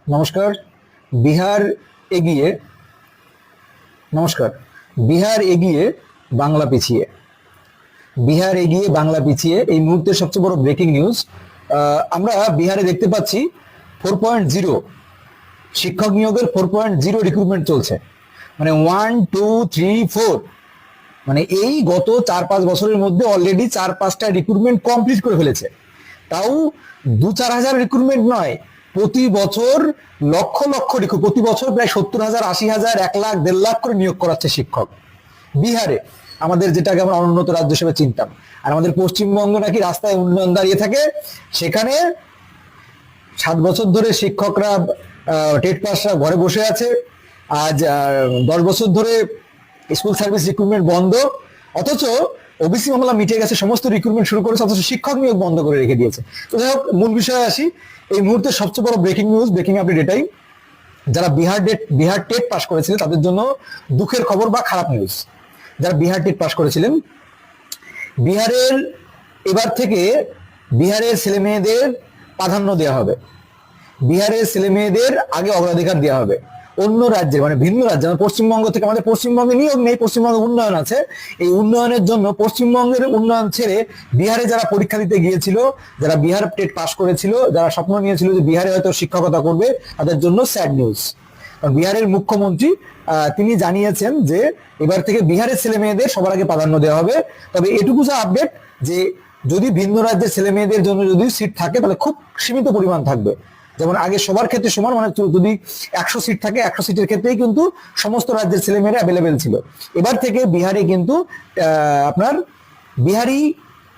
নমস্কার। বিহার এগিয়ে নমস্কার। বিহার এগিয়ে, বাংলা পিছিয়ে। বিহার এগিয়ে, বাংলা পিছিয়ে, এই মুহূর্তের সবচেয়ে বড় ব্রেকিং নিউজ। আমরা বিহারে দেখতে পাচ্ছি 4.0 শিক্ষক নিয়োগের 4.0 রিক্রুটমেন্ট চলছে। মানে 1 2 3 4, মানে এই গত 4-5 বছরের মধ্যে অলরেডি 4-5টা রিক্রুটমেন্ট কমপ্লিট করে ফেলেছে। তাও 2-4 হাজার রিক্রুটমেন্ট নয়, প্রতি বছর লক্ষ লক্ষ প্রতি বছর প্রায় 70,000, 80,000, 1 লাখ, 1.5 লাখ করে নিয়োগ করাচ্ছে শিক্ষক বিহারে, আমাদের যেটাকে আমরা অনুন্নত রাজ্য হিসেবে চিনতাম। আর আমাদের পশ্চিমবঙ্গ নাকি রাস্তায় উন্নয়ন দাঁড়িয়ে থাকে, সেখানে 7 বছর ধরে শিক্ষকরা, টেট পাসরা ঘরে বসে আছে। আজ 10 বছর ধরে স্কুল সার্ভিস রিক্রুটমেন্ট বন্ধ, অথচ ওবিসি মামলা মিটে গেছে, সমস্ত রিক্রুটমেন্ট শুরু করেছে, অথচ শিক্ষক নিয়োগ বন্ধ করে রেখে দিয়েছে। তো যাই হোক, মূল বিষয়ে আসি। এই মুহূর্তে সবচেয়ে বড় ব্রেকিং নিউজ, ব্রেকিং আপডেট এটাই, যারা বিহার টেট পাস করেছিলেন তাদের জন্য দুঃখের খবর বা খারাপ নিউজ। যারা বিহার টেট পাস করেছিলেন, বিহারের এবার থেকে বিহারের ছেলে মেয়েদের প্রাধান্য দেওয়া হবে। বিহারের ছেলে মেয়েদের আগে অগ্রাধিকার দেওয়া হবে। অন্য রাজ্যের, মানে ভিন্ন রাজ্যে, পশ্চিমবঙ্গ থেকে, আমাদের পশ্চিমবঙ্গে নিয়োগ নেই, পশ্চিমবঙ্গে উন্নয়ন আছে। এই উন্নয়নের জন্য পশ্চিমবঙ্গের উন্নয়ন ছেড়ে বিহারে যারা পরীক্ষা দিতে গিয়েছিল, যারা বিহার টেট পাস করেছিল, যারা স্বপ্ন নিয়েছিল যে বিহারে হয়তো শিক্ষকতা করবে, তাদের জন্য স্যাড নিউজ। বিহারের মুখ্যমন্ত্রী তিনি জানিয়েছেন যে এবার থেকে বিহারের ছেলে মেয়েদের সবার আগে প্রাধান্য দেওয়া হবে। তবে এটুকু যা আপডেট, যে যদি ভিন্ন রাজ্যের ছেলে মেয়েদের জন্য যদি সিট থাকে তাহলে খুব সীমিত পরিমাণ থাকবে। যেমন আগে সবার ক্ষেত্রে সমান, মানে যদি 100 সিট থাকে, 100 সিটের ক্ষেত্রেই কিন্তু সমস্ত রাজ্যের ছেলেমেয়েরা অ্যাভেলেবেল ছিল। এবার থেকে বিহারে কিন্তু আপনার বিহারি,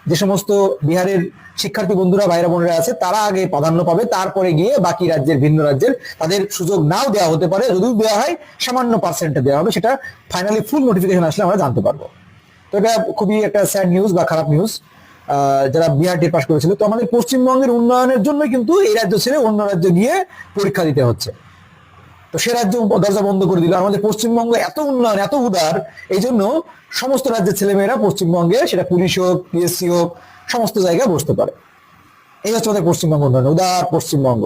যে সমস্ত বিহারের শিক্ষার্থী বন্ধুরা, ভাইরা বোনেরা আছে, তারা আগে প্রাধান্য পাবে, তারপরে গিয়ে বাকি রাজ্যের, ভিন্ন রাজ্যের, তাদের সুযোগ নাও দেওয়া হতে পারে। যদিও দেওয়া হয় সামান্য পার্সেন্টে দেওয়া হবে, সেটা ফাইনালি ফুল নোটিফিকেশন আসলে আমরা জানতে পারবো। তো এটা খুবই একটা স্যাড নিউজ বা খারাপ নিউজ যারা বিহার টেট পাস করেছিল। তো আমাদের পশ্চিমবঙ্গের উন্নয়নের জন্য কিন্তু এই রাজ্য ছেড়ে অন্য রাজ্যে গিয়ে পরীক্ষা দিতে হচ্ছে। তো সে রাজ্য দরজা বন্ধ করে দিল। আমাদের পশ্চিমবঙ্গ এত উন্নয়ন, এত উদার, এই জন্য সমস্ত রাজ্যের ছেলেমেয়েরা পশ্চিমবঙ্গে, সেটা পুলিশ হোক, পিএসসি হোক, সমস্ত জায়গায় বসতে পারে। এই হচ্ছে আমাদের পশ্চিমবঙ্গ উন্নয়ন, উদার পশ্চিমবঙ্গ।